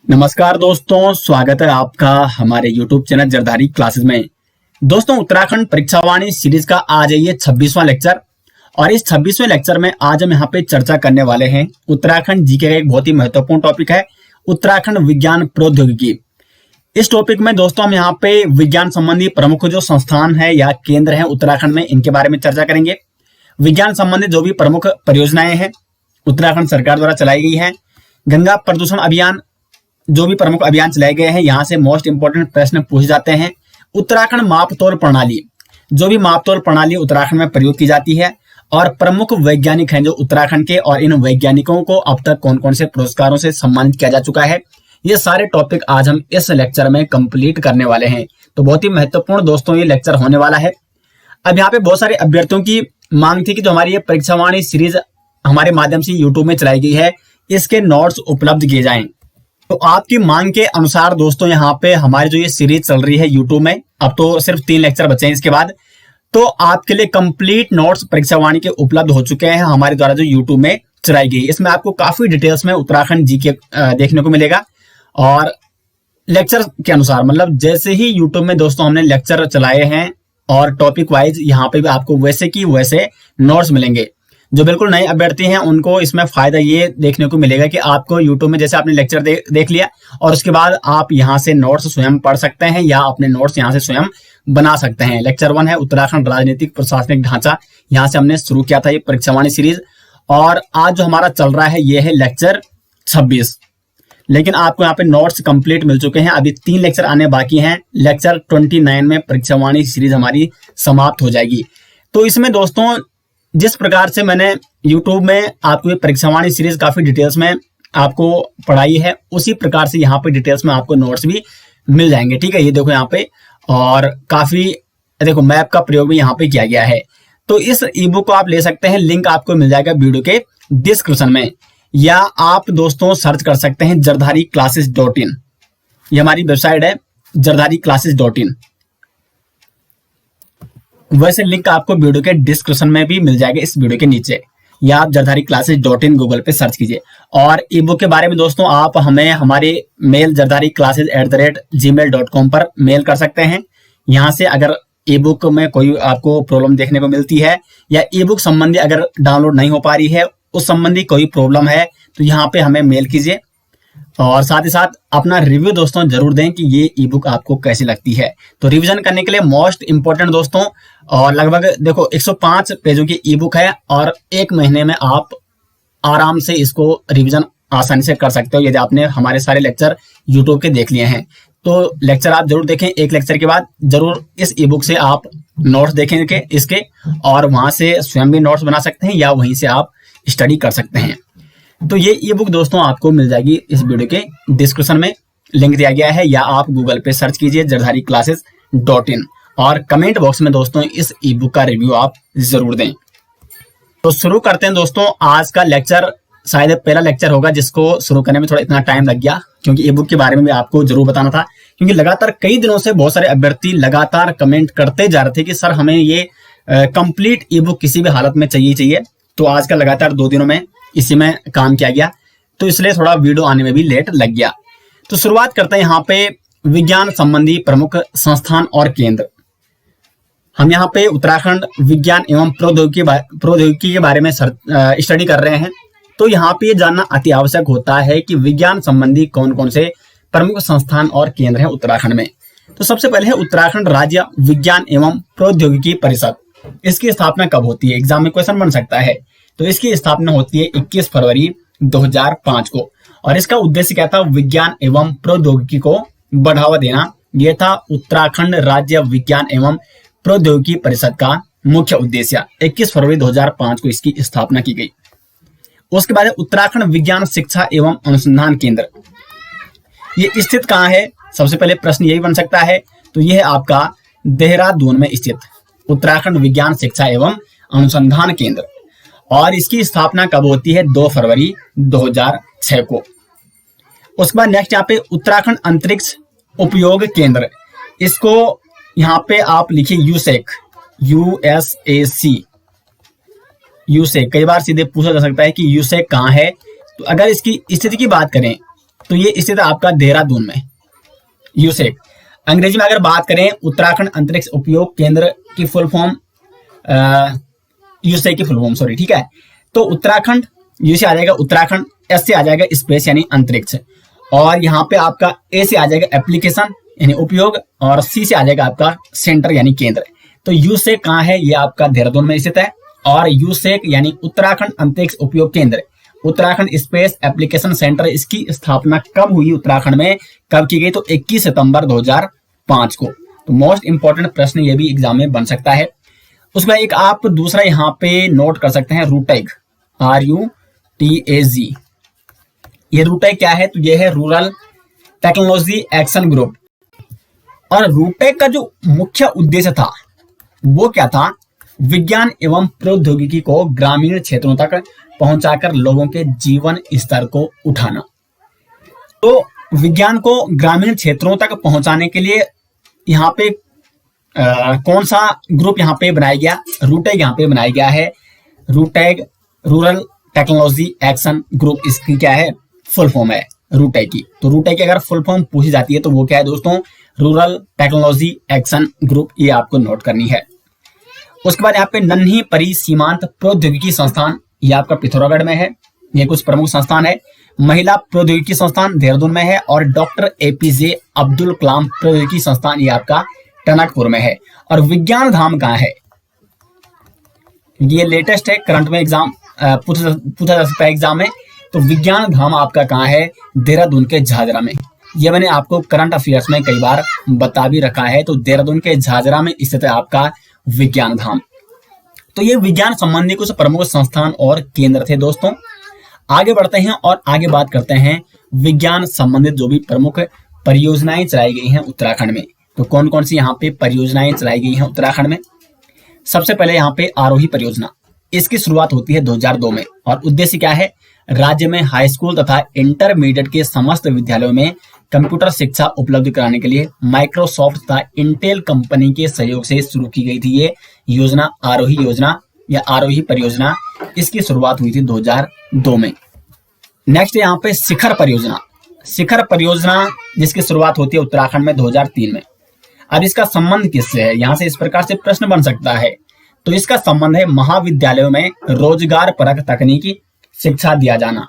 नमस्कार दोस्तों, स्वागत है आपका हमारे YouTube चैनल जरधारी क्लासेस में। दोस्तों, उत्तराखंड परीक्षावाणी सीरीज का आज है ये 26वां लेक्चर और इस 26वें लेक्चर में आज हम यहाँ पे चर्चा करने वाले हैं उत्तराखंड जीके का एक बहुत ही महत्वपूर्ण टॉपिक है उत्तराखंड विज्ञान प्रौद्योगिकी। इस टॉपिक में दोस्तों हम यहाँ पे विज्ञान संबंधी प्रमुख जो संस्थान है या केंद्र है उत्तराखंड में, इनके बारे में चर्चा करेंगे। विज्ञान संबंधित जो भी प्रमुख परियोजनाएं हैं उत्तराखंड सरकार द्वारा चलाई गई है, गंगा प्रदूषण अभियान, जो भी प्रमुख अभियान चलाए गए हैं, यहाँ से मोस्ट इंपोर्टेंट प्रश्न पूछे जाते हैं। उत्तराखंड मापतोल प्रणाली, जो भी मापतोल प्रणाली उत्तराखंड में प्रयोग की जाती है, और प्रमुख वैज्ञानिक हैं जो उत्तराखंड के, और इन वैज्ञानिकों को अब तक कौन कौन से पुरस्कारों से सम्मानित किया जा चुका है, ये सारे टॉपिक आज हम इस लेक्चर में कंप्लीट करने वाले हैं। तो बहुत ही महत्वपूर्ण दोस्तों ये लेक्चर होने वाला है। अब यहाँ पे बहुत सारे अभ्यर्थियों की मांग थी कि जो हमारी ये परीक्षावाणी सीरीज हमारे माध्यम से यूट्यूब में चलाई गई है, इसके नोट्स उपलब्ध किए जाएं। तो आपकी मांग के अनुसार दोस्तों यहाँ पे हमारी जो ये सीरीज चल रही है यूट्यूब में, अब तो सिर्फ 3 लेक्चर बचे हैं इसके बाद, तो आपके लिए कंप्लीट नोट्स परीक्षावाणी के उपलब्ध हो चुके हैं हमारे द्वारा जो यूट्यूब में चलाई गई। इसमें आपको काफी डिटेल्स में उत्तराखंड जीके देखने को मिलेगा, और लेक्चर के अनुसार, मतलब जैसे ही यूट्यूब में दोस्तों हमने लेक्चर चलाए हैं और टॉपिक वाइज यहाँ पे भी आपको वैसे की वैसे नोट्स मिलेंगे। जो बिल्कुल नए अभ्यर्थी हैं उनको इसमें फायदा ये देखने को मिलेगा कि आपको यूट्यूब में जैसे आपने लेक्चर देख लिया और उसके बाद आप यहाँ से नोट्स स्वयं पढ़ सकते हैं या अपने नोट्स यहाँ से स्वयं बना सकते हैं। लेक्चर 1 है उत्तराखंड राजनीतिक प्रशासनिक ढांचा, यहाँ से हमने शुरू किया था ये परीक्षावाणी सीरीज, और आज जो हमारा चल रहा है ये है लेक्चर 26। लेकिन आपको यहाँ पे नोट्स कंप्लीट मिल चुके हैं, अभी 3 लेक्चर आने बाकी हैं। लेक्चर 29 में परीक्षावाणी सीरीज हमारी समाप्त हो जाएगी। तो इसमें दोस्तों जिस प्रकार से मैंने YouTube में आपको ये परीक्षावाणी सीरीज काफी डिटेल्स में आपको पढ़ाई है, उसी प्रकार से यहाँ पे डिटेल्स में आपको नोट्स भी मिल जाएंगे। ठीक है, ये देखो यहाँ पे, और काफी देखो मैप का प्रयोग भी यहाँ पे किया गया है। तो इस ई बुक को आप ले सकते हैं, लिंक आपको मिल जाएगा वीडियो के डिस्क्रिप्शन में, या आप दोस्तों सर्च कर सकते हैं jardhariclasses.in। ये हमारी वेबसाइट है jardhariclasses.in। वैसे लिंक आपको वीडियो के डिस्क्रिप्शन में भी मिल जाएगा इस वीडियो के नीचे, या आप jardhariclasses.in गूगल पे सर्च कीजिए। और ई बुक के बारे में दोस्तों आप हमें हमारे मेल jardhariclasses@gmail.com पर मेल कर सकते हैं। यहाँ से अगर ई बुक में कोई आपको प्रॉब्लम देखने को मिलती है, या ई बुक संबंधी अगर डाउनलोड नहीं हो पा रही है, उस संबंधी कोई प्रॉब्लम है, तो यहाँ पे हमें मेल कीजिए। और साथ ही साथ अपना रिव्यू दोस्तों जरूर दें कि ये ई बुक आपको कैसी लगती है। तो रिवीजन करने के लिए मोस्ट इंपोर्टेंट दोस्तों, और लगभग देखो 105 पेजों की ई बुक है, और 1 महीने में आप आराम से इसको रिवीजन आसानी से कर सकते हो यदि आपने हमारे सारे लेक्चर यूट्यूब के देख लिए हैं। तो लेक्चर आप जरूर देखें, एक लेक्चर के बाद जरूर इस ई बुक से आप नोट्स देखेंगे इसके, और वहां से स्वयं भी नोट्स बना सकते हैं या वहीं से आप स्टडी कर सकते हैं। तो ये ई बुक दोस्तों आपको मिल जाएगी इस वीडियो के डिस्क्रिप्शन में, लिंक दिया गया है, या आप गूगल पे सर्च कीजिए jardhariclasses.in, और कमेंट बॉक्स में दोस्तों इस ई बुक का रिव्यू आप जरूर दें। तो शुरू करते हैं दोस्तों आज का लेक्चर। शायद पहला लेक्चर होगा जिसको शुरू करने में थोड़ा इतना टाइम लग गया, क्योंकि ई बुक के बारे में भी आपको जरूर बताना था, क्योंकि लगातार कई दिनों से बहुत सारे अभ्यर्थी लगातार कमेंट करते जा रहे थे कि सर हमें ये कंप्लीट ई बुक किसी भी हालत में चाहिए। तो आज का लगातार 2 दिनों में इसी में काम किया गया, तो इसलिए थोड़ा वीडियो आने में भी लेट लग गया। तो शुरुआत करते हैं यहाँ पे विज्ञान संबंधी प्रमुख संस्थान और केंद्र। हम यहाँ पे उत्तराखंड विज्ञान एवं प्रौद्योगिकी के बारे में स्टडी कर रहे हैं। तो यहाँ पे ये जानना अति आवश्यक होता है कि विज्ञान संबंधी कौन कौन से प्रमुख संस्थान और केंद्र हैं उत्तराखंड में। तो सबसे पहले है उत्तराखंड राज्य विज्ञान एवं प्रौद्योगिकी परिषद। इसकी स्थापना कब होती है, एग्जाम में क्वेश्चन बन सकता है। तो इसकी स्थापना होती है 21 फरवरी 2005 को, और इसका उद्देश्य क्या था, विज्ञान एवं प्रौद्योगिकी को बढ़ावा देना। यह था उत्तराखंड राज्य विज्ञान एवं प्रौद्योगिकी परिषद का मुख्य उद्देश्य। 21 फरवरी 2005 को इसकी स्थापना की गई। उसके बाद उत्तराखंड विज्ञान शिक्षा एवं अनुसंधान केंद्र, ये स्थित कहाँ है, सबसे पहले प्रश्न यही बन सकता है। तो यह है आपका देहरादून में स्थित उत्तराखंड विज्ञान शिक्षा एवं अनुसंधान केंद्र, और इसकी स्थापना कब होती है, 2 फरवरी 2006 को। उसके बाद नेक्स्ट यहाँ पे उत्तराखंड अंतरिक्ष उपयोग केंद्र, इसको यहाँ पे आप लिखिए यूसेक, यूसेक। कई बार सीधे पूछा जा सकता है कि यूसेक कहाँ है। तो अगर इसकी स्थिति की बात करें तो ये स्थित है आपका देहरादून में। यूसेक, अंग्रेजी में अगर बात करें उत्तराखंड अंतरिक्ष उपयोग केंद्र की फुल फॉर्म, यूसेक की फुल फॉर्म, सॉरी, ठीक है। तो उत्तराखंड, यू से आ जाएगा उत्तराखंड, एस से आ जाएगा स्पेस यानी अंतरिक्ष, और यहाँ पे आपका ए से आ जाएगा एप्लीकेशन यानी उपयोग, और सी से आ जाएगा आपका सेंटर यानी केंद्र। तो यूसेक कहाँ है, ये आपका देहरादून में स्थित है। और यूसेक यानी उत्तराखंड अंतरिक्ष उपयोग केंद्र, उत्तराखंड स्पेस एप्लीकेशन सेंटर, इसकी स्थापना कब हुई उत्तराखंड में, कब की गई, तो 21 सितंबर 2005 को। तो मोस्ट इंपॉर्टेंट प्रश्न ये भी एग्जाम में बन सकता है। उसके बाद एक आप दूसरा यहाँ पे नोट कर सकते हैं, रूटेग, RUTAG। ये रूटेग क्या है, तो ये है रूरल टेक्नोलॉजी एक्शन ग्रुप। और रूटेग का जो मुख्य उद्देश्य था वो क्या था, विज्ञान एवं प्रौद्योगिकी को ग्रामीण क्षेत्रों तक पहुंचाकर लोगों के जीवन स्तर को उठाना। तो विज्ञान को ग्रामीण क्षेत्रों तक पहुंचाने के लिए यहाँ पे कौन सा ग्रुप यहाँ पे बनाया गया, रूटेग यहाँ पे बनाया गया है। रूटेग रूरल टेक्नोलॉजी एक्शन ग्रुप, इसकी क्या है फुल फॉर्म है रूटेग की। तो रूटेग की अगर फुल फॉर्म पूछी जाती है तो वो क्या है दोस्तों, रूरल टेक्नोलॉजी एक्शन ग्रुप, ये आपको नोट करनी है। उसके बाद यहाँ पे नन्ही परी सीमांत प्रौद्योगिकी संस्थान, ये आपका पिथौरागढ़ में है, ये कुछ प्रमुख संस्थान है। महिला प्रौद्योगिकी संस्थान देहरादून में है, और डॉक्टर APJ अब्दुल कलाम प्रौद्योगिकी संस्थान, ये आपका टनकपुर में है। और विज्ञान धाम कहाँ है, ये लेटेस्ट है, करंट में एग्जाम पूछा जा सकता है एग्जाम में। तो विज्ञान धाम आपका कहाँ है, देहरादून के झाझरा में। ये मैंने आपको करंट अफेयर्स में कई बार बता भी रखा है। तो देहरादून के झाझरा में स्थित है आपका विज्ञान धाम। तो ये विज्ञान संबंधी कुछ प्रमुख संस्थान और केंद्र थे दोस्तों। आगे बढ़ते हैं और आगे बात करते हैं विज्ञान संबंधित जो भी प्रमुख परियोजनाएं चलाई गई हैं उत्तराखंड में। तो कौन कौन सी यहाँ पे परियोजनाएं चलाई गई हैं उत्तराखंड में। सबसे पहले यहाँ पे आरोही परियोजना, इसकी शुरुआत होती है 2002 में, और उद्देश्य क्या है, राज्य में हाई स्कूल तथा इंटरमीडिएट के समस्त विद्यालयों में कंप्यूटर शिक्षा उपलब्ध कराने के लिए माइक्रोसॉफ्ट तथा इंटेल कंपनी के सहयोग से शुरू की गई थी ये योजना, आरोही योजना या आरोही परियोजना। इसकी शुरुआत हुई थी 2002 में। नेक्स्ट यहाँ पे शिखर परियोजना, शिखर परियोजना जिसकी शुरुआत होती है उत्तराखंड में 2003 में। अब इसका संबंध किससे है, यहाँ से इस प्रकार से प्रश्न बन सकता है। तो इसका संबंध है महाविद्यालयों में रोजगार परक तकनीकी शिक्षा दिया जाना,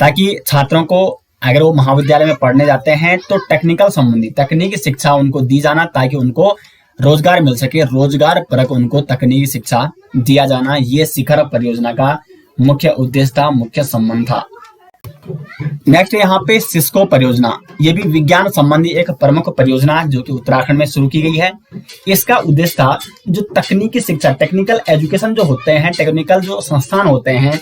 ताकि छात्रों को अगर वो महाविद्यालय में पढ़ने जाते हैं तो टेक्निकल संबंधी तकनीकी शिक्षा उनको दी जाना, ताकि उनको रोजगार मिल सके, रोजगार परक उनको तकनीकी शिक्षा दिया जाना। ये शिखर परियोजना का मुख्य उद्देश्य था, मुख्य संबंध था। नेक्स्ट यहाँ पे सिस्को परियोजना, ये भी विज्ञान संबंधी एक प्रमुख परियोजना जो कि उत्तराखंड में शुरू की गई है। इसका उद्देश्य था जो तकनीकी शिक्षा, टेक्निकल एजुकेशन जो होते हैं, टेक्निकल जो संस्थान होते हैं,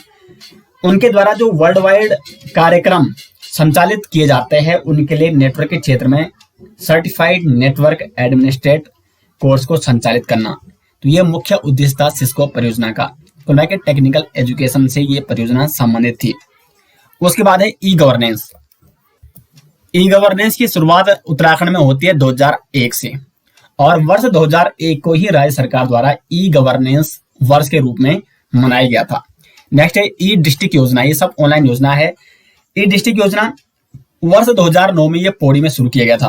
उनके द्वारा जो वर्ल्ड वाइड कार्यक्रम संचालित किए जाते हैं, उनके लिए नेटवर्क के क्षेत्र में सर्टिफाइड नेटवर्क एडमिनिस्ट्रेट कोर्स को संचालित करना। तो ये मुख्य उद्देश्य था सिस्को परियोजना का। तो टेक्निकल एजुकेशन से ये परियोजना संबंधित थी। उसके बाद है ई गवर्नेंस। ई गवर्नेंस की शुरुआत उत्तराखंड में होती है 2001 से, और वर्ष 2001 को ही राज्य सरकार द्वारा ई गवर्नेंस वर्ष के रूप में मनाया गया था। नेक्स्ट है ई डिस्ट्रिक्ट योजना, ये सब ऑनलाइन योजना है। ई डिस्ट्रिक्ट योजना वर्ष 2009 में ये पौड़ी में शुरू किया गया था,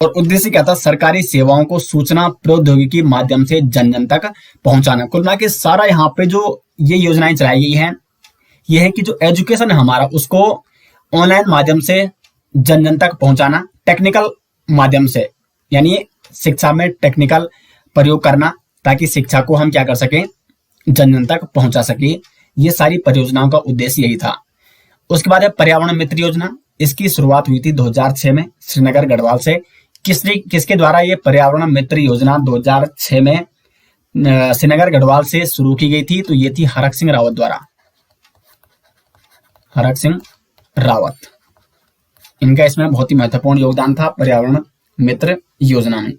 और उद्देश्य क्या था, सरकारी सेवाओं को सूचना प्रौद्योगिकी माध्यम से जन जन तक पहुंचाना। कुल मिला के सारा यहाँ पे जो ये योजनाएं चलाई गई हैं, ये है कि जो एजुकेशन है हमारा उसको ऑनलाइन माध्यम से जन जन तक पहुंचाना, टेक्निकल माध्यम से, यानी शिक्षा में टेक्निकल प्रयोग करना, ताकि शिक्षा को हम क्या कर सकें, जन जन तक पहुंचा सके। ये सारी परियोजनाओं का उद्देश्य यही था। उसके बाद है पर्यावरण मित्र योजना। इसकी शुरुआत हुई थी 2006 में श्रीनगर गढ़वाल से। किसके द्वारा ये पर्यावरण मित्र योजना 2006 में श्रीनगर गढ़वाल से शुरू की गई थी? तो ये थी हरक सिंह रावत द्वारा, हरक सिंह रावत। इनका इसमें बहुत ही महत्वपूर्ण योगदान था पर्यावरण मित्र योजना में।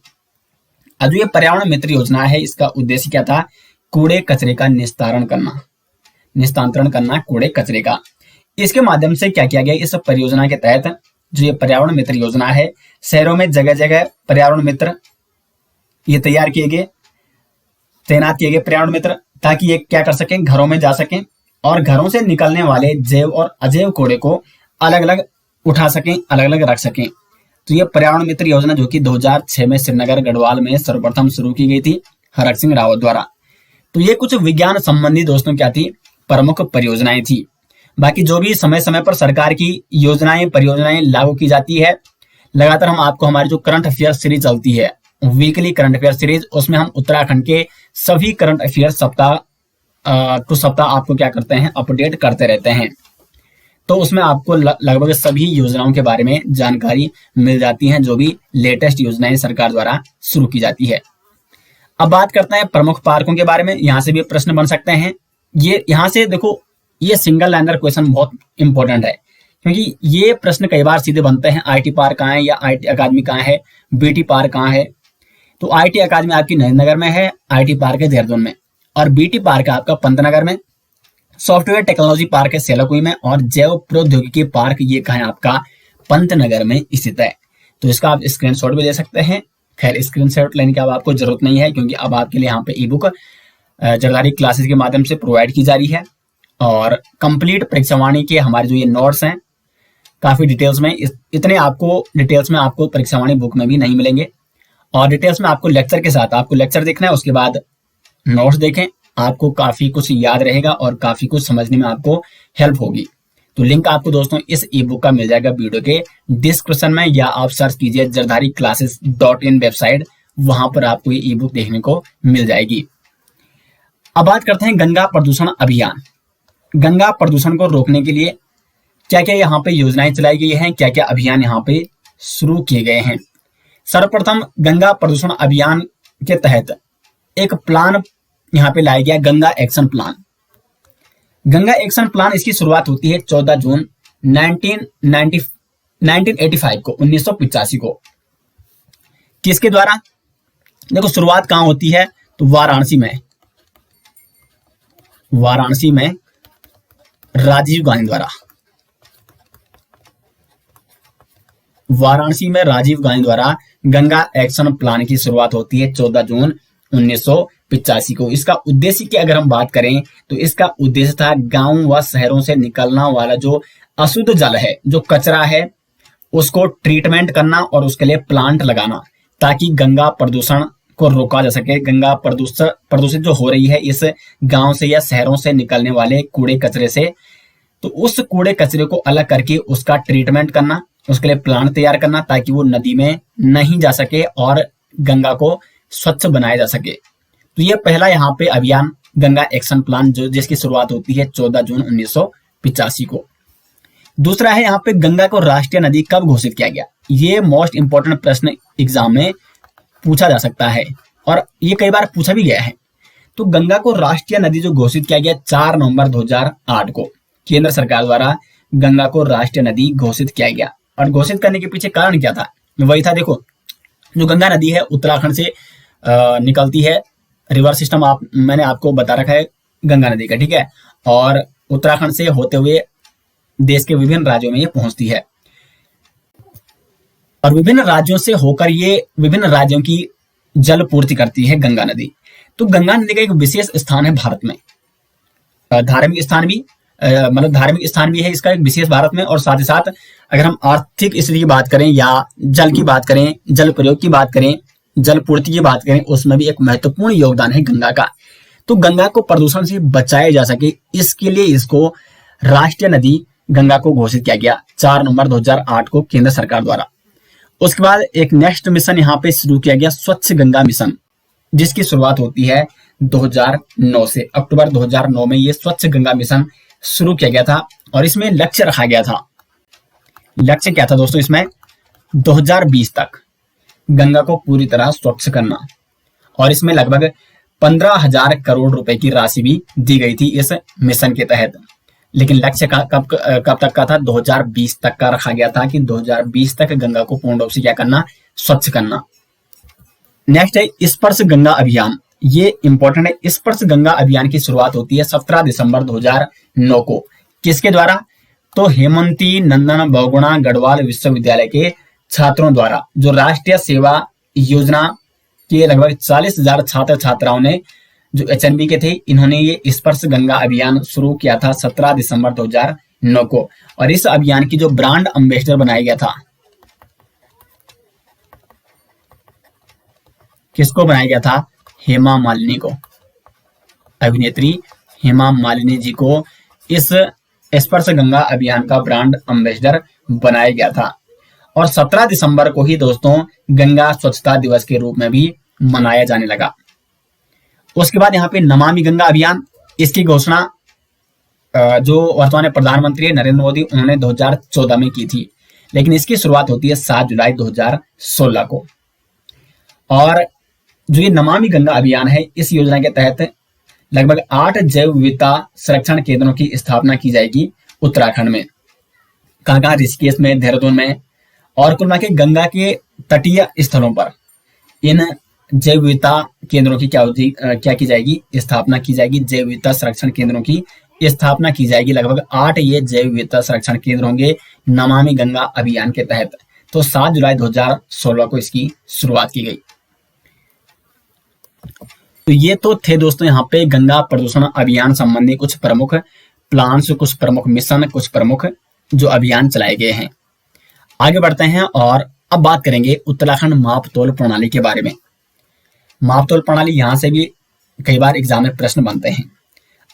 अब ये पर्यावरण मित्र योजना है, इसका उद्देश्य क्या था, कूड़े कचरे का निस्तारण करना कूड़े कचरे का। इसके माध्यम से क्या किया गया, इस परियोजना के तहत जो ये पर्यावरण मित्र योजना है, शहरों में जगह जगह पर्यावरण मित्र ये तैयार किए गए, तैनात किए गए पर्यावरण मित्र, ताकि ये क्या कर सकें, घरों में जा सकें और घरों से निकलने वाले जैव और अजैव कूड़े को अलग अलग उठा सकें, अलग अलग रख सकें। तो ये पर्यावरण मित्र योजना जो कि 2006 में श्रीनगर गढ़वाल में सर्वप्रथम शुरू की गई थी हरक सिंह रावत द्वारा। तो ये कुछ विज्ञान संबंधी दोस्तों क्या थी, प्रमुख परियोजनाएं थी। बाकी जो भी समय समय पर सरकार की योजनाएं परियोजनाएं लागू की जाती है, लगातार हम आपको हमारी जो करंट अफेयर सीरीज चलती है, वीकली करंट अफेयर सीरीज, उसमें हम उत्तराखंड के सभी करंट अफेयर सप्ताह टू सप्ताह आपको क्या करते हैं, अपडेट करते रहते हैं। तो उसमें आपको लगभग सभी योजनाओं के बारे में जानकारी मिल जाती है, जो भी लेटेस्ट योजनाएं सरकार द्वारा शुरू की जाती है। अब बात करते हैं प्रमुख पार्कों के बारे में। यहाँ से भी प्रश्न बन सकते हैं। ये यहाँ से देखो, ये सिंगल लाइनर क्वेश्चन बहुत इंपॉर्टेंट है, क्योंकि ये प्रश्न कई बार सीधे बनते हैं, आईटी पार्क कहाँ है या आईटी अकादमी कहाँ है, बीटी पार्क कहाँ है। तो आईटी अकादमी आपकी नरेंद्र में है, आईटी पार्क है देहरादून में, और बीटी पार्क है आपका पंतनगर में, सॉफ्टवेयर टेक्नोलॉजी पार्क है सेलाकुई में, और जैव प्रौद्योगिकी पार्क ये कहाँ है आपका पंतनगर में स्थित है। तो इसका आप स्क्रीनशॉट भी ले सकते हैं। खैर स्क्रीनशॉट लेने की अब आपको जरूरत नहीं है, क्योंकि अब आपके लिए यहाँ पे ई बुक जरदारी क्लासेस के माध्यम से प्रोवाइड की जा रही है, और कंप्लीट परीक्षावाणी के हमारे जो ये नोट्स हैं काफी डिटेल्स में, इतने आपको डिटेल्स में आपको परीक्षावाणी बुक में भी नहीं मिलेंगे, और डिटेल्स में आपको लेक्चर के साथ आपको लेक्चर देखना है, उसके बाद नोट्स देखें, आपको काफी कुछ याद रहेगा और काफी कुछ समझने में आपको हेल्प होगी। तो लिंक आपको दोस्तों इस ई बुक का मिल जाएगा वीडियो के डिस्क्रिप्शन में, या आप सर्च कीजिए jardhariclasses.in वेबसाइट, वहां पर आपको ये ई बुक देखने को मिल जाएगी। अब बात करते हैं गंगा प्रदूषण अभियान। गंगा प्रदूषण को रोकने के लिए क्या क्या यहाँ पे योजनाएं चलाई गई हैं, क्या क्या अभियान यहाँ पे शुरू किए गए हैं। सर्वप्रथम गंगा प्रदूषण अभियान के तहत एक प्लान यहाँ पे लाया गया, Ganga action plan. Ganga action plan, इसकी शुरुआत होती है 14 जून 1985 को, 1985 को। किसके द्वारा? देखो शुरुआत कहां होती है, तो वाराणसी में, वाराणसी में राजीव गांधी द्वारा, वाराणसी में राजीव गांधी द्वारा गंगा एक्शन प्लान की शुरुआत होती है 14 जून 1985 को। इसका उद्देश्य की अगर हम बात करें तो इसका उद्देश्य था गांव व शहरों से निकलना वाला जो अशुद्ध जल है, जो कचरा है, उसको ट्रीटमेंट करना और उसके लिए प्लांट लगाना, ताकि गंगा प्रदूषण को रोका जा सके। गंगा प्रदूषित जो हो रही है इस गांव से या शहरों से निकलने वाले कूड़े कचरे से, तो उस कूड़े कचरे को अलग करके उसका ट्रीटमेंट करना, उसके लिए प्लांट तैयार करना, ताकि वो नदी में नहीं जा सके और गंगा को स्वच्छ बनाया जा सके। तो ये पहला यहाँ पे अभियान गंगा एक्शन प्लान जो जिसकी शुरुआत होती है 14 जून 1985 को। दूसरा है यहाँ पे गंगा को राष्ट्रीय नदी कब घोषित किया गया। ये मोस्ट इंपोर्टेंट प्रश्न एग्जाम में पूछा जा सकता है और ये कई बार पूछा भी गया है। तो गंगा को राष्ट्रीय नदी जो घोषित किया गया 4 नवंबर 2008 को केंद्र सरकार द्वारा गंगा को राष्ट्रीय नदी घोषित किया गया। और घोषित करने के पीछे कारण क्या था? वही था, देखो जो गंगा नदी है उत्तराखंड से निकलती है, रिवर सिस्टम मैंने आपको बता रखा है गंगा नदी का, ठीक है, और उत्तराखंड से होते हुए देश के विभिन्न राज्यों में ये पहुंचती है और विभिन्न राज्यों से होकर ये विभिन्न राज्यों की जल पूर्ति करती है गंगा नदी। तो गंगा नदी का एक विशेष स्थान है भारत में, धार्मिक स्थान भी मतलब धार्मिक स्थान भी है इसका एक विशेष भारत में, और साथ ही साथ अगर हम आर्थिक स्थिति की बात करें या जल की बात करें, जल प्रयोग की बात करें, जल पूर्ति की बात करें, उसमें भी एक महत्वपूर्ण योगदान है गंगा का। तो गंगा को प्रदूषण से बचाया जा सके इसके लिए इसको राष्ट्रीय नदी गंगा को घोषित किया गया 4 नवंबर 2008 को केंद्र सरकार द्वारा। उसके बाद एक नेक्स्ट मिशन यहाँ पे शुरू किया गया, स्वच्छ गंगा मिशन, जिसकी शुरुआत होती है 2009 से। अक्टूबर 2009 में ये स्वच्छ गंगा मिशन शुरू किया गया था और इसमें लक्ष्य रखा गया था। लक्ष्य क्या था दोस्तों? इसमें 2020 तक गंगा को पूरी तरह स्वच्छ करना, और इसमें लगभग 15,000 करोड़ रुपए की राशि भी दी गई थी इस मिशन के तहत। लेकिन लक्ष्य कब तक का था? 2020 तक का रखा गया था कि 2020 तक गंगा को पूर्ण रूप से क्या करना? स्वच्छ करना। नेक्स्ट है स्पर्श गंगा अभियान, ये इंपॉर्टेंट है। स्पर्श गंगा अभियान की शुरुआत होती है 17 दिसंबर 2009 को। किसके द्वारा? तो हेमंती नंदन बहुगुणा गढ़वाल विश्वविद्यालय के छात्रों द्वारा, जो राष्ट्रीय सेवा योजना के लगभग 40,000 छात्र छात्राओं ने जो HNB के थे, इन्होंने ये स्पर्श गंगा अभियान शुरू किया था 17 दिसंबर नो को। और इस अभियान की जो ब्रांड एम्बेसडर बनाया गया था, किसको बनाया गया था? हेमा मालिनी को। अभिनेत्री हेमा मालिनी जी को इस स्पर्श गंगा अभियान का ब्रांड एम्बेसडर बनाया गया था। और 17 दिसंबर को ही दोस्तों गंगा स्वच्छता दिवस के रूप में भी मनाया जाने लगा। उसके बाद यहाँ पे नमामि गंगा अभियान, इसकी घोषणा जो वर्तमान प्रधानमंत्री नरेंद्र मोदी उन्होंने 2014 में की थी, लेकिन इसकी शुरुआत होती है 7 जुलाई 2016 को। और जो ये नमामि गंगा अभियान है, इस योजना के तहत लगभग 8 जैव विविधता संरक्षण केंद्रों की स्थापना की जाएगी उत्तराखंड में। कहाँ? ऋषिकेश में, देहरादून में, और कुल मिला के गंगा के तटीय स्थलों पर इन जैव विविधता केंद्रों की क्या की जाएगी? स्थापना की जाएगी। जैव विविधता संरक्षण केंद्रों की स्थापना की जाएगी। लगभग 8 ये जैव विविधता संरक्षण केंद्र होंगे नमामि गंगा अभियान के तहत। तो 7 जुलाई 2016 को इसकी शुरुआत की गई। तो ये तो थे दोस्तों यहाँ पे गंगा प्रदूषण अभियान संबंधी कुछ प्रमुख प्लान्स, कुछ प्रमुख मिशन, कुछ प्रमुख जो अभियान चलाए गए हैं। आगे बढ़ते हैं और अब बात करेंगे उत्तराखंड मापतोल प्रणाली के बारे में। मापतोल प्रणाली, यहां से भी कई बार एग्जाम में प्रश्न बनते हैं।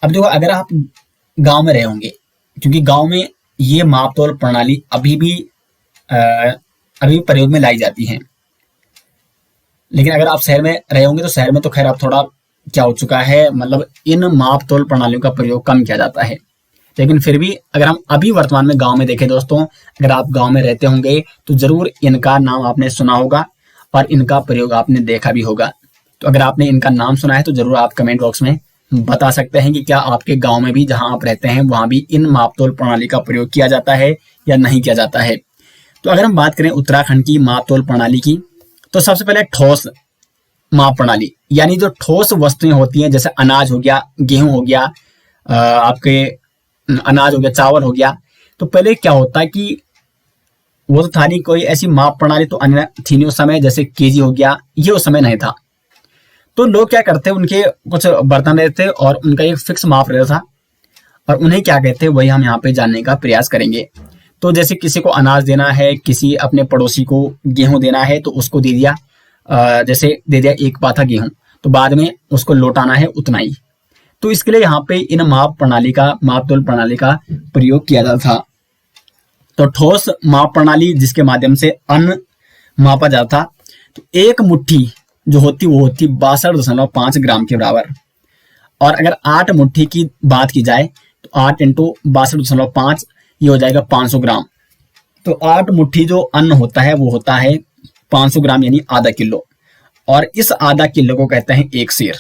अब देखो, अगर आप गांव में रहे होंगे, क्योंकि गांव में ये मापतोल प्रणाली अभी भी प्रयोग में लाई जाती है, लेकिन अगर आप शहर में रहे होंगे तो शहर में तो खैर अब थोड़ा क्या हो चुका है, मतलब इन मापतोल प्रणालियों का प्रयोग कम किया जाता है। लेकिन फिर भी अगर हम अभी वर्तमान में गांव में देखें दोस्तों, अगर आप गांव में रहते होंगे तो जरूर इनका नाम आपने सुना होगा और इनका प्रयोग आपने देखा भी होगा। तो अगर आपने इनका नाम सुना है तो जरूर आप कमेंट बॉक्स में बता सकते हैं कि क्या आपके गांव में भी, जहां आप रहते हैं, वहां भी इन मापतोल प्रणाली का प्रयोग किया जाता है या नहीं किया जाता है। तो अगर हम बात करें उत्तराखंड की मापतोल प्रणाली की, तो सबसे पहले ठोस माप प्रणाली, यानी जो ठोस वस्तुएं होती हैं, जैसे अनाज हो गया, गेहूं हो गया, आपके अनाज हो गया, चावल हो गया। तो पहले क्या होता है कि वो तो था नहीं कोई ऐसी माप प्रणाली, तो अन्य थी नहीं उस समय, जैसे केजी हो गया, ये उस समय नहीं था। तो लोग क्या करते, उनके कुछ बर्तन रहते और उनका एक फिक्स माप रहता था, और उन्हें क्या कहते हैं वही हम यहाँ पे जानने का प्रयास करेंगे। तो जैसे किसी को अनाज देना है, किसी अपने पड़ोसी को गेहूं देना है, तो उसको दे दिया, जैसे दे दिया 1 पाथा गेहूं, तो बाद में उसको लौटाना है उतना ही। तो इसके लिए यहाँ पे इन मापतोल प्रणाली का प्रयोग किया जाता था। तो ठोस माप प्रणाली, जिसके माध्यम से अन्न मापा जाता, तो एक मुट्ठी जो होती वो होती 62.5 ग्राम के बराबर। और अगर 8 मुट्ठी की बात की जाए तो 8 × 62.5 ये हो जाएगा 500 ग्राम। तो 8 मुट्ठी जो अन्न होता है वो होता है 500 ग्राम, यानी आधा किलो। और इस आधा किलो को कहते हैं 1 सेर,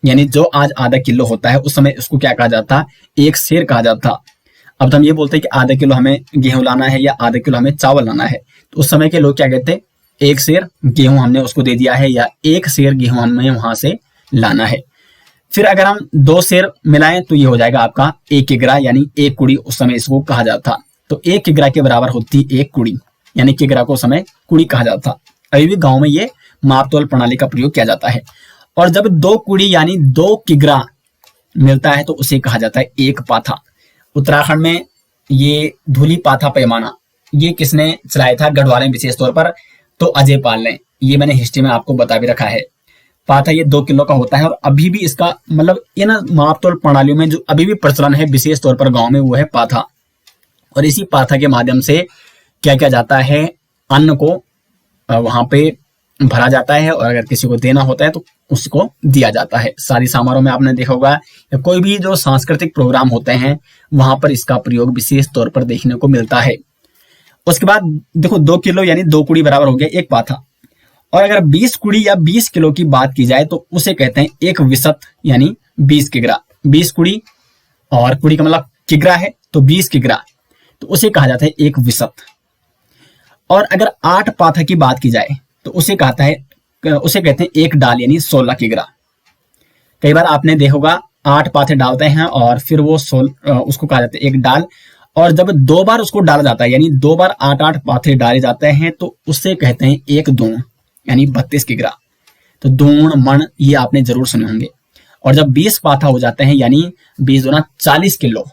यानी जो आज आधा किलो होता है उस समय उसको क्या कहा जाता? 1 सेर कहा जाता। अब तो हम ये बोलते हैं कि आधा किलो हमें गेहूं लाना है या आधा किलो हमें चावल लाना है, तो उस समय के लोग क्या कहते हैं? 1 सेर गेहूं हमने उसको दे दिया है, या 1 सेर गेहूं हमें वहां से लाना है। फिर अगर हम 2 सेर मिलाएं तो ये हो जाएगा आपका 1 किग्रा, यानी 1 कुड़ी उस समय इसको कहा जाता। तो 1 किग्रा के बराबर होती 1 कुड़ी, यानी किग्रा को उस समय कुड़ी कहा जाता। अभी भी गांव में ये मापतोल प्रणाली का प्रयोग किया जाता है। और जब 2 कुड़ी यानी 2 किग्रा मिलता है तो उसे कहा जाता है 1 पाथा। उत्तराखंड में ये धूली पाथा पैमाना ये किसने चलाया था गढ़वाल में विशेष तौर पर? तो अजय पाल ने। ये मैंने हिस्ट्री में आपको बता भी रखा है। पाथा ये 2 किलो का होता है, और अभी भी इसका मतलब इन मापतोल प्रणालियों में जो अभी भी प्रचलन है विशेष तौर पर गांव में, वो है पाथा। और इसी पाथा के माध्यम से क्या किया जाता है? अन्न को वहां पे भरा जाता है, और अगर किसी को देना होता है तो उसको दिया जाता है। शादी समारोह में आपने देखा होगा, या कोई भी जो सांस्कृतिक प्रोग्राम होते हैं वहां पर इसका प्रयोग विशेष तौर पर देखने को मिलता है। उसके बाद देखो 2 किलो यानी 2 कुड़ी बराबर हो गया 1 पाथा। और अगर 20 कुड़ी या 20 किलो की बात की जाए तो उसे कहते हैं 1 विसत, यानी 20 किग्रा। 20 कुड़ी, और कुड़ी का मतलब किग्रा है, तो 20 किग्रा, तो उसे कहा जाता है 1 विसत। और अगर 8 पाथा की बात की जाए तो उसे कहते हैं 1 डाल, यानी 16 किग्रा। कई बार आपने देखा होगा 8 पाथे डालते हैं और फिर वो उसको कहा जाता है 1 डाल। और जब 2 बार उसको डाला जाता है, यानी 2 बार 8 पाथे डाले जाते हैं, तो उससे कहते हैं 1 दूण, यानी 32 किग्रा। तो दूण मण ये आपने जरूर सुने होंगे। और जब 20 पाथा हो जाते हैं, यानी 20 दूना 40 किलो,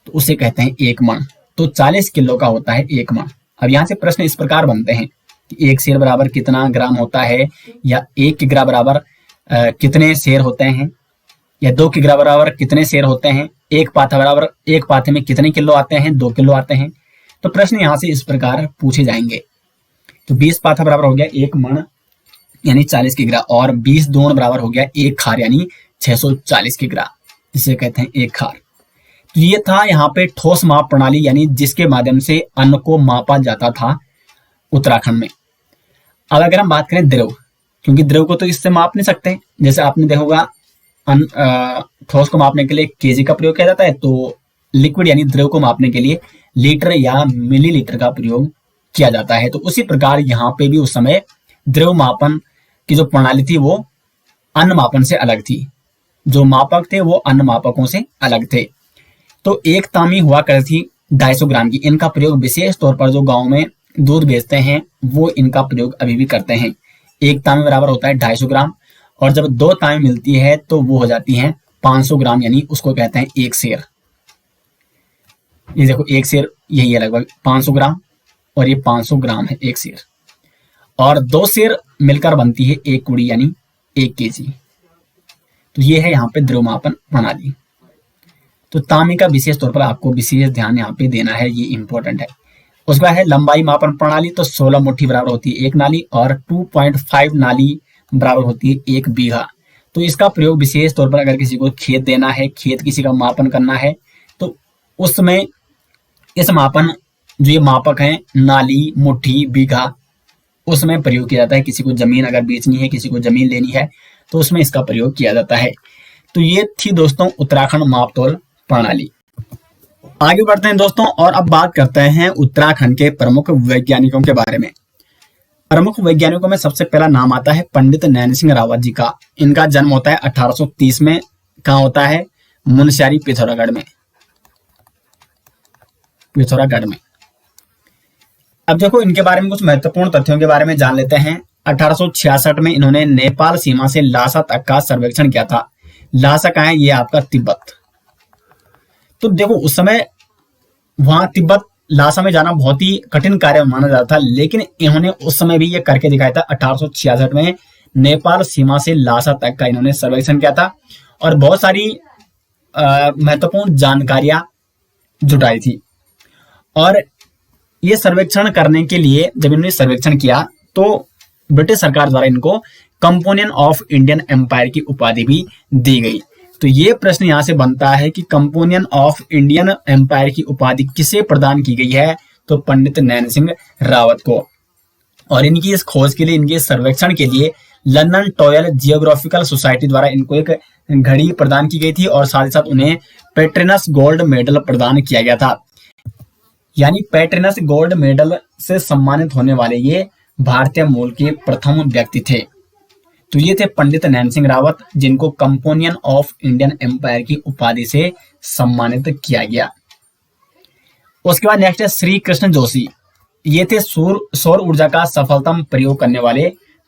तो उसे कहते हैं एक मण। तो 40 किलो का होता है एक मण। अब यहाँ से प्रश्न इस प्रकार बनते हैं कि एक सेर बराबर कितना ग्राम होता है, या 1 किग्रा बराबर कितने शेर होते हैं, या 2 किग्रा बराबर कितने शेर होते हैं, एक पाथा बराबर एक पाथे में कितने किलो आते हैं, 2 किलो आते हैं। तो प्रश्न यहाँ से इस प्रकार पूछे जाएंगे। तो 20 पाथा बराबर हो गया एक मण यानी 40 किग्रा, और 20 दून बराबर हो गया एक खार यानी 640 किग्रा, जिसे कहते हैं एक खार। तो ये था यहाँ पे ठोस माप प्रणाली, यानी जिसके माध्यम से अन्न को मापा जाता था उत्तराखंड में। अब अगर हम बात करें द्रव, क्योंकि द्रव को तो इससे माप नहीं सकते, जैसे आपने देखा होगा ठोस को मापने के लिए केजी का प्रयोग किया जाता है, तो लिक्विड यानी द्रव को मापने के लिए लीटर या मिलीलीटर का प्रयोग किया जाता है। तो उसी प्रकार यहाँ पे भी उस समय द्रव मापन की जो प्रणाली थी वो अन्न मापन से अलग थी। जो मापक थे वो अन्न मापकों से अलग थे। तो एक तामी हुआ करती थी 250 ग्राम की। इनका प्रयोग विशेष तौर पर जो गांव में दूध बेचते हैं वो इनका प्रयोग अभी भी करते हैं। एक तामी बराबर होता है 250 ग्राम, और जब 2 तामी मिलती है तो वो हो जाती है 500 ग्राम, यानी उसको कहते हैं एक सेर। ये देखो एक सेर यही है लगभग 500 ग्राम, और ये 500 ग्राम है एक सेर, और 2 सेर मिलकर बनती है एक कुड़ी यानी 1 केजी। तो ये है यहाँ पे द्रव्यमापन प्रणाली। तो तामी का विशेष तौर पर आपको विशेष ध्यान यहाँ पे देना है, ये इंपॉर्टेंट है। उसके बाद है लंबाई मापन प्रणाली। तो 16 मुट्ठी बराबर होती है एक नाली, और 2.5 नाली बराबर होती है एक बीघा। तो इसका प्रयोग विशेष तौर पर अगर किसी को खेत देना है, खेत किसी का मापन करना है, तो उसमें इस मापन जो ये मापक है नाली, मुट्ठी, बीघा, उसमें प्रयोग किया जाता है। किसी को जमीन अगर बेचनी है, किसी को जमीन लेनी है, तो उसमें इसका प्रयोग किया जाता है। तो ये थी दोस्तों उत्तराखंड मापतोल प्रणाली। आगे बढ़ते हैं दोस्तों, और अब बात करते हैं उत्तराखंड के प्रमुख वैज्ञानिकों के बारे में। प्रमुख वैज्ञानिकों में सबसे पहला नाम आता है पंडित नैन सिंह रावत जी का। इनका जन्म होता है 1830 में। कहाँ होता है? मुनस्यारी, पिथौरागढ़ में। पिथौरागढ़ में। अब देखो इनके बारे में कुछ महत्वपूर्ण तथ्यों के बारे में जान लेते हैं। 1866 में इन्होंने नेपाल सीमा से लासा तक का सर्वेक्षण किया था। लासा कहाँ है? ये आपका तिब्बत। तो देखो उस समय वहां तिब्बत लासा में जाना बहुत ही कठिन कार्य माना जाता था, लेकिन इन्होंने उस समय भी ये करके दिखाया था। 1866 में नेपाल सीमा से लासा तक का इन्होंने सर्वेक्षण किया था, और बहुत सारी महत्वपूर्ण जानकारियां जुटाई थी। और ये सर्वेक्षण करने के लिए जब इन्होंने सर्वेक्षण किया तो ब्रिटिश सरकार द्वारा इनको कंपोनियन ऑफ इंडियन एम्पायर की उपाधि भी दी गई। तो ये प्रश्न यहां से बनता है कि कंपोनियन ऑफ इंडियन एम्पायर की उपाधि किसे प्रदान की गई है? तो पंडित नैन सिंह रावत को। और इनकी इस खोज के लिए, इनके सर्वेक्षण के लिए लंदन रॉयल जियोग्राफिकल सोसाइटी द्वारा इनको एक घड़ी प्रदान की गई थी, और साथ ही साथ उन्हें पेट्रिनस गोल्ड मेडल प्रदान किया गया था। यानी पेट्रिनस गोल्ड मेडल से सम्मानित होने वाले ये भारतीय मूल के प्रथम व्यक्ति थे। तो ये थे पंडित नैन सिंह रावत, जिनको कंपोनियन ऑफ इंडियन एम्पायर की उपाधि से सम्मानित किया गया। उसके बाद नेक्स्ट है श्री कृष्ण जोशी। ये थे सौर ऊर्जा का सफलतम प्रयोग करने वाले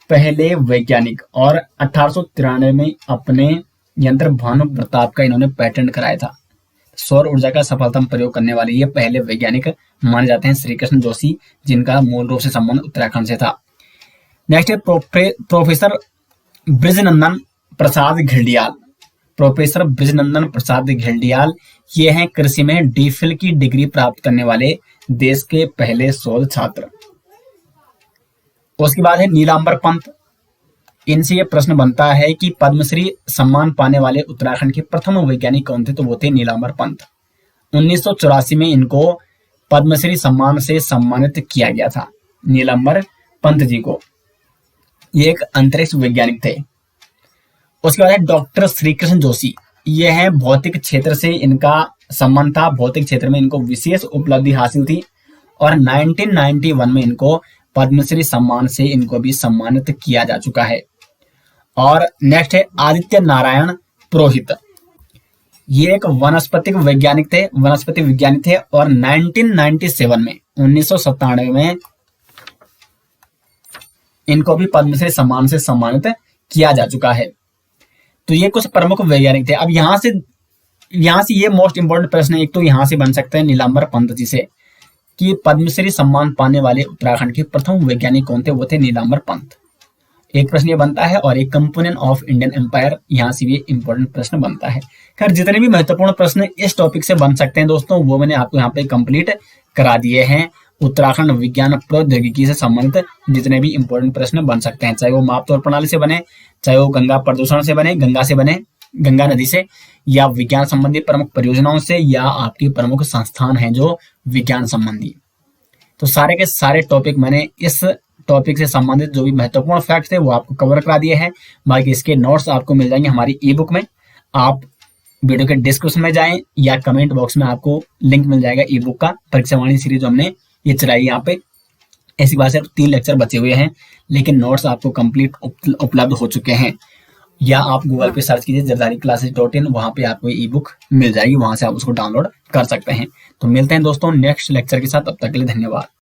पहले वैज्ञानिक, और 1893 में अपने यंत्र भानु प्रताप का इन्होंने पेटेंट कराया था। सौर ऊर्जा का सफलतम प्रयोग करने वाले ये पहले वैज्ञानिक माने जाते हैं श्री कृष्ण जोशी, जिनका मूल रूप से संबंध उत्तराखंड से था। नेक्स्ट है प्रोफेसर ब्रिजनंदन प्रसाद घिल्डियाल। प्रोफेसर ब्रिजनंदन प्रसाद घिल्डियाल ये हैं कृषि में डीफिल की डिग्री प्राप्त करने वाले देश के पहले शोध छात्र। उसके बाद है नीलांबर पंत। इनसे ये प्रश्न बनता है कि पद्मश्री सम्मान पाने वाले उत्तराखंड के प्रथम वैज्ञानिक कौन थे? तो वो थे नीलांबर पंत। 1984 में इनको पद्मश्री सम्मान से सम्मानित किया गया था, नीलांबर पंत जी को। ये एक अंतरिक्ष वैज्ञानिक थे। उसके बाद है डॉक्टर श्री कृष्ण जोशी। ये है भौतिक क्षेत्र से इनका संबंध था, भौतिक क्षेत्र में इनको विशेष उपलब्धि हासिल थी, और 1991 में इनको पद्मश्री सम्मान से इनको भी सम्मानित किया जा चुका है। और नेक्स्ट है आदित्य नारायण पुरोहित। ये एक वनस्पतिक वैज्ञानिक थे, वनस्पति विज्ञानी थे, और 1997 में 1997 में इनको भी पद्मश्री सम्मान से सम्मानित किया जा चुका है। तो ये कुछ प्रमुख वैज्ञानिक थे। अब यहां से यहाँ से ये मोस्ट इंपोर्टेंट प्रश्न एक तो यहाँ से बन सकता है नीलांबर पंत जी से कि पद्मश्री सम्मान पाने वाले उत्तराखंड के प्रथम वैज्ञानिक कौन थे, वो थे नीलांबर पंत। एक प्रश्न ये बनता है। और एक कंपोनेंट ऑफ इंडियन एम्पायर, यहाँ से भी इंपॉर्टेंट प्रश्न बनता है। खैर जितने भी महत्वपूर्ण प्रश्न इस टॉपिक से बन सकते हैं दोस्तों, वो मैंने आपको यहाँ पे कंप्लीट करा दिए हैं। उत्तराखंड विज्ञान प्रौद्योगिकी से संबंधित जितने भी इंपॉर्टेंट प्रश्न बन सकते हैं, चाहे वो माप तौर प्रणाली से बने, चाहे वो गंगा प्रदूषण से बने, गंगा नदी से, या विज्ञान संबंधी प्रमुख परियोजनाओं से, या आपकी प्रमुख संस्थान है जो विज्ञान संबंधी। तो सारे के सारे टॉपिक मैंने इस टॉपिक से संबंधित जो भी महत्वपूर्ण फैक्ट थे वो आपको कवर करा दिए हैं। बाकी इसके नोट्स आपको मिल जाएंगे हमारी ई बुक में। आप वीडियो के डिस्क्रिप्शन में जाएं या कमेंट बॉक्स में आपको लिंक मिल जाएगा ई बुक का। परीक्षावाणी सीरीज जो हमने ये चलाई यहाँ पे, ऐसी बात है 3 लेक्चर बचे हुए हैं, लेकिन नोट्स आपको कंप्लीट उपलब्ध हो चुके हैं। या आप गूगल पे सर्च कीजिए jardhariclasses.in, वहां पे आपको ई बुक मिल जाएगी, वहां से आप उसको डाउनलोड कर सकते हैं। तो मिलते हैं दोस्तों नेक्स्ट लेक्चर के साथ, तब तक के लिए धन्यवाद।